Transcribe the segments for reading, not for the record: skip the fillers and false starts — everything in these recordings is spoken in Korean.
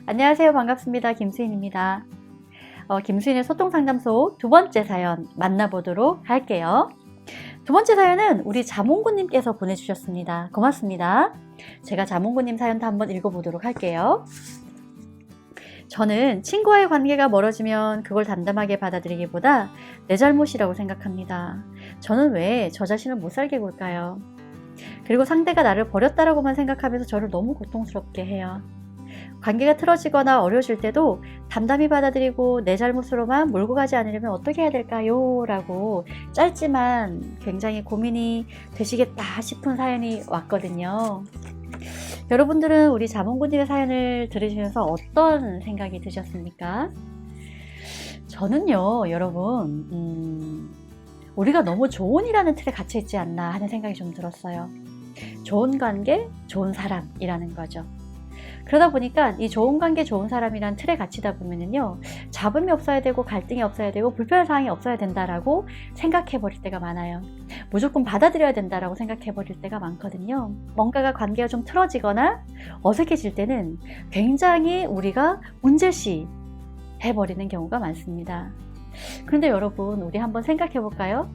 안녕하세요. 반갑습니다. 김수인입니다. 김수인의 소통상담소 두 번째 사연 만나보도록 할게요. 두 번째 사연은 우리 자몽구님께서 보내주셨습니다. 고맙습니다. 제가 자몽구님 사연도 한번 읽어보도록 할게요. 저는 친구와의 관계가 멀어지면 그걸 담담하게 받아들이기보다 내 잘못이라고 생각합니다. 저는 왜 저 자신을 못 살게 굴까요? 그리고 상대가 나를 버렸다라고만 생각하면서 저를 너무 고통스럽게 해요. 관계가 틀어지거나 어려워질 때도 담담히 받아들이고 내 잘못으로만 몰고 가지 않으려면 어떻게 해야 될까요? 라고 짧지만 굉장히 고민이 되시겠다 싶은 사연이 왔거든요. 여러분들은 우리 자몽구님의 사연을 들으시면서 어떤 생각이 드셨습니까? 저는요, 여러분, 우리가 너무 좋은이라는 틀에 갇혀 있지 않나 하는 생각이 좀 들었어요. 좋은 관계, 좋은 사람이라는 거죠. 그러다 보니까 이 좋은 관계, 좋은 사람이란 틀에 갇히다 보면은요, 잡음이 없어야 되고 갈등이 없어야 되고 불편한 상황이 없어야 된다라고 생각해 버릴 때가 많아요. 무조건 받아들여야 된다라고 생각해 버릴 때가 많거든요. 뭔가가 관계가 좀 틀어지거나 어색해질 때는 굉장히 우리가 문제시 해버리는 경우가 많습니다. 그런데 여러분, 우리 한번 생각해 볼까요?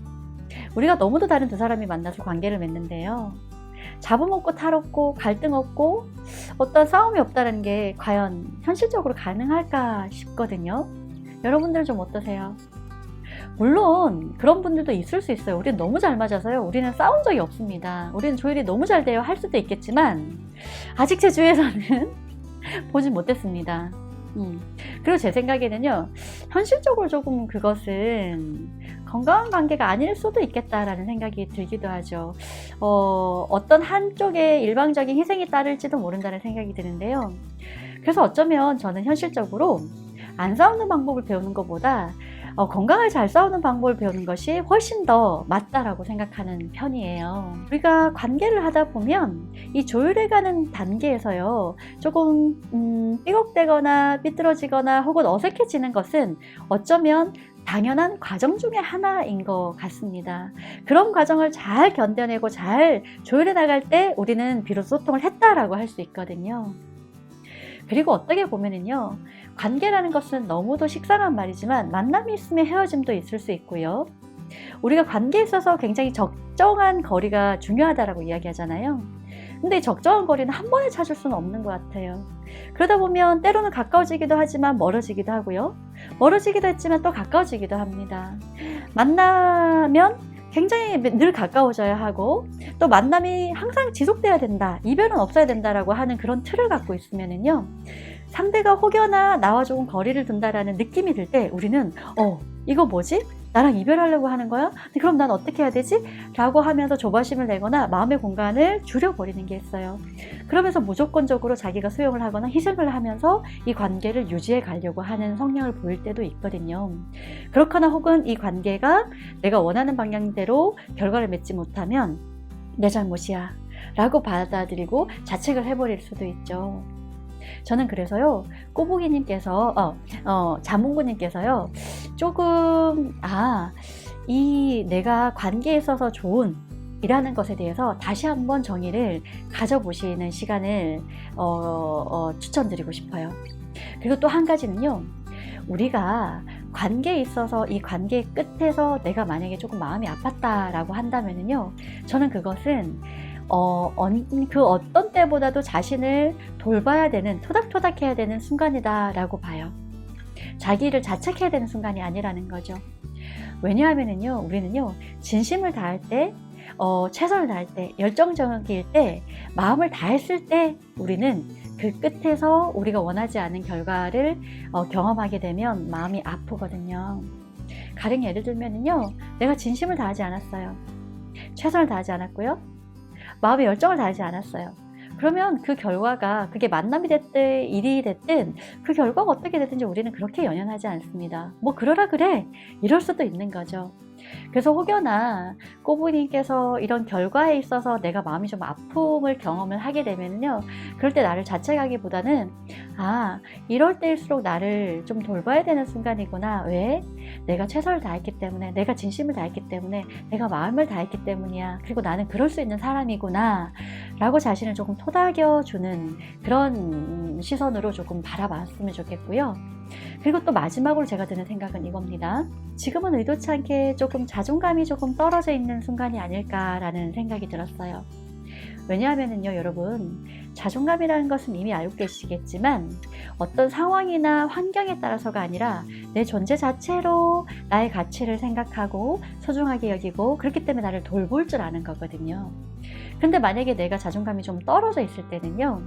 우리가 너무도 다른 두 사람이 만나서 관계를 맺는데요. 잡음 없고 탈 없고 갈등 없고 어떤 싸움이 없다는 게 과연 현실적으로 가능할까 싶거든요. 여러분들은 좀 어떠세요? 물론 그런 분들도 있을 수 있어요. 우리는 너무 잘 맞아서요. 우리는 싸운 적이 없습니다. 우리는 조율이 너무 잘 돼요. 할 수도 있겠지만 아직 제 주위에서는 보진 못했습니다. 그리고 제 생각에는요, 현실적으로 조금 그것은 건강한 관계가 아닐 수도 있겠다라는 생각이 들기도 하죠. 어떤 한쪽의 일방적인 희생이 따를지도 모른다는 생각이 드는데요. 그래서 어쩌면 저는 현실적으로 안 싸우는 방법을 배우는 것보다 건강하게 잘 싸우는 방법을 배우는 것이 훨씬 더 맞다라고 생각하는 편이에요. 우리가 관계를 하다 보면 이 조율해가는 단계에서요, 조금 삐걱대거나 삐뚤어지거나 혹은 어색해지는 것은 어쩌면 당연한 과정 중에 하나인 것 같습니다. 그런 과정을 잘 견뎌내고 잘 조율해 나갈 때 우리는 비로소 소통을 했다라고 할 수 있거든요. 그리고 어떻게 보면은요, 관계라는 것은 너무도 식상한 말이지만 만남이 있으면 헤어짐도 있을 수 있고요. 우리가 관계에 있어서 굉장히 적정한 거리가 중요하다라고 이야기하잖아요. 근데 적정한 거리는 한 번에 찾을 수는 없는 것 같아요. 그러다 보면 때로는 가까워지기도 하지만 멀어지기도 하고요. 멀어지기도 했지만 또 가까워지기도 합니다. 만나면 굉장히 늘 가까워져야 하고, 또 만남이 항상 지속돼야 된다, 이별은 없어야 된다라고 하는 그런 틀을 갖고 있으면은요, 상대가 혹여나 나와 조금 거리를 둔다라는 느낌이 들 때 우리는 이거 뭐지? 나랑 이별하려고 하는 거야? 그럼 난 어떻게 해야 되지? 라고 하면서 조바심을 내거나 마음의 공간을 줄여버리는 게 있어요. 그러면서 무조건적으로 자기가 수용을 하거나 희생을 하면서 이 관계를 유지해 가려고 하는 성향을 보일 때도 있거든요. 그렇거나 혹은 이 관계가 내가 원하는 방향대로 결과를 맺지 못하면 내 잘못이야 라고 받아들이고 자책을 해버릴 수도 있죠. 저는 그래서요, 꼬부기님께서 자몽구님께서요, 조금 이 내가 관계에 있어서 좋은 이라는 것에 대해서 다시 한번 정의를 가져보시는 시간을 추천드리고 싶어요. 그리고 또 한 가지는요, 우리가 관계에 있어서 이 관계 끝에서 내가 만약에 조금 마음이 아팠다라고 한다면은요, 저는 그것은 그 어떤 때보다도 자신을 돌봐야 되는, 토닥토닥해야 되는 순간이다라고 봐요. 자기를 자책해야 되는 순간이 아니라는 거죠. 왜냐하면은요, 우리는요, 진심을 다할 때, 최선을 다할 때, 열정적일 때, 마음을 다했을 때 우리는 그 끝에서 우리가 원하지 않은 결과를 경험하게 되면 마음이 아프거든요. 가령 예를 들면은요, 내가 진심을 다하지 않았어요. 최선을 다하지 않았고요. 마음의 열정을 다하지 않았어요. 그러면 그 결과가, 그게 만남이 됐든 일이 됐든 그 결과가 어떻게 됐든지 우리는 그렇게 연연하지 않습니다. 뭐 그러라 그래, 이럴 수도 있는 거죠. 그래서 혹여나 꼬부님께서 이런 결과에 있어서 내가 마음이 좀 아픔을 경험을 하게 되면요, 그럴 때 나를 자책하기보다는 이럴 때일수록 나를 좀 돌봐야 되는 순간이구나. 왜? 내가 최선을 다했기 때문에, 내가 진심을 다했기 때문에, 내가 마음을 다했기 때문이야. 그리고 나는 그럴 수 있는 사람이구나 라고 자신을 조금 토닥여주는 그런 시선으로 조금 바라봤으면 좋겠고요. 그리고 또 마지막으로 제가 드는 생각은 이겁니다. 지금은 의도치 않게 조금 자존감이 조금 떨어져 있는 순간이 아닐까라는 생각이 들었어요. 왜냐하면요, 여러분, 자존감이라는 것은 이미 알고 계시겠지만 어떤 상황이나 환경에 따라서가 아니라 내 존재 자체로 나의 가치를 생각하고 소중하게 여기고, 그렇기 때문에 나를 돌볼 줄 아는 거거든요. 근데 만약에 내가 자존감이 좀 떨어져 있을 때는요,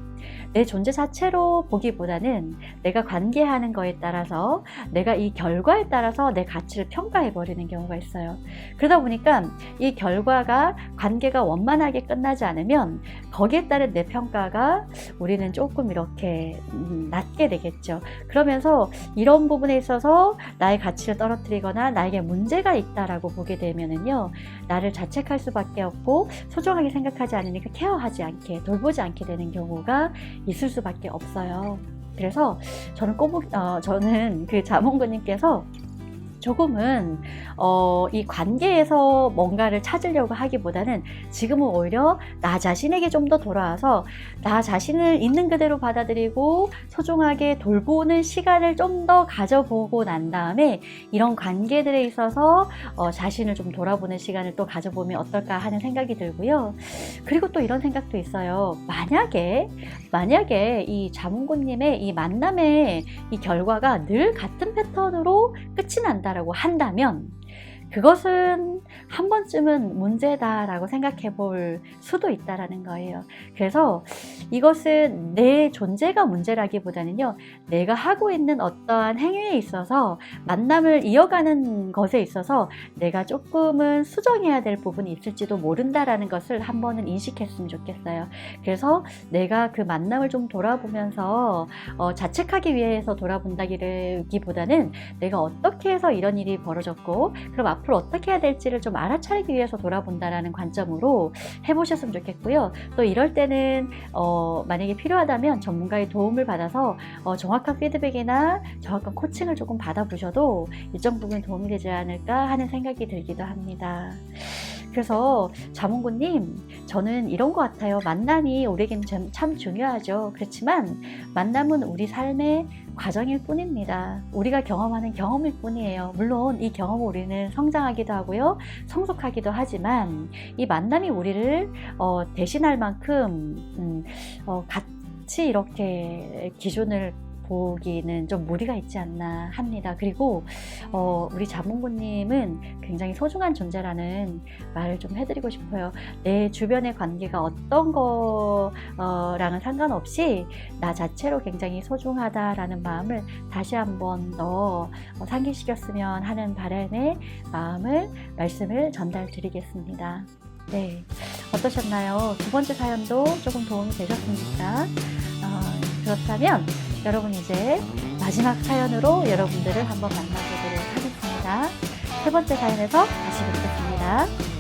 내 존재 자체로 보기보다는 내가 관계하는 거에 따라서, 내가 이 결과에 따라서 내 가치를 평가해 버리는 경우가 있어요. 그러다 보니까 이 결과가, 관계가 원만하게 끝나지 않으면 거기에 따른 내 평가가 우리는 조금 이렇게 낮게 되겠죠. 그러면서 이런 부분에 있어서 나의 가치를 떨어뜨리거나 나에게 문제가 있다라고 보게 되면은요, 나를 자책할 수밖에 없고 소중하게 생각하지 않으니까 케어하지 않게, 돌보지 않게 되는 경우가 있을 수밖에 없어요. 그래서 저는 저는 그 자몽구님께서 조금은 이 관계에서 뭔가를 찾으려고 하기보다는 지금은 오히려 나 자신에게 좀 더 돌아와서 나 자신을 있는 그대로 받아들이고 소중하게 돌보는 시간을 좀 더 가져보고 난 다음에 이런 관계들에 있어서 자신을 좀 돌아보는 시간을 또 가져보면 어떨까 하는 생각이 들고요. 그리고 또 이런 생각도 있어요. 만약에 이 자몽구님의 이 만남의 이 결과가 늘 같은 패턴으로 끝이 난다라고 한다면 그것은 한 번쯤은 문제다라고 생각해 볼 수도 있다라는 거예요. 그래서 이것은 내 존재가 문제라기보다는요, 내가 하고 있는 어떠한 행위에 있어서, 만남을 이어가는 것에 있어서 내가 조금은 수정해야 될 부분이 있을지도 모른다라는 것을 한 번은 인식했으면 좋겠어요. 그래서 내가 그 만남을 좀 돌아보면서 자책하기 위해서 돌아본다기보다는 내가 어떻게 해서 이런 일이 벌어졌고, 그럼 앞으로 어떻게 해야 될지를 좀 알아차리기 위해서 돌아본다라는 관점으로 해보셨으면 좋겠고요. 또 이럴 때는 만약에 필요하다면 전문가의 도움을 받아서 정확한 피드백이나 정확한 코칭을 조금 받아보셔도 일정 부분 도움이 되지 않을까 하는 생각이 들기도 합니다. 그래서 자몽구님, 저는 이런 것 같아요. 만남이 우리에게는 참 중요하죠. 그렇지만 만남은 우리 삶의 과정일 뿐입니다. 우리가 경험하는 경험일 뿐이에요. 물론 이 경험을 우리는 성장하기도 하고요, 성숙하기도 하지만 이 만남이 우리를 대신할 만큼 같이 이렇게 기준을 보기는 좀 무리가 있지 않나 합니다. 그리고 우리 자몽구님은 굉장히 소중한 존재라는 말을 좀 해드리고 싶어요. 내 주변의 관계가 어떤 거랑은 상관없이 나 자체로 굉장히 소중하다라는 마음을 다시 한번 더 상기시켰으면 하는 바람의 말씀을 전달드리겠습니다. 네, 어떠셨나요? 두 번째 사연도 조금 도움이 되셨습니까? 그렇다면 여러분, 이제 마지막 사연으로 여러분들을 한번 만나보도록 하겠습니다. 세 번째 사연에서 다시 뵙겠습니다.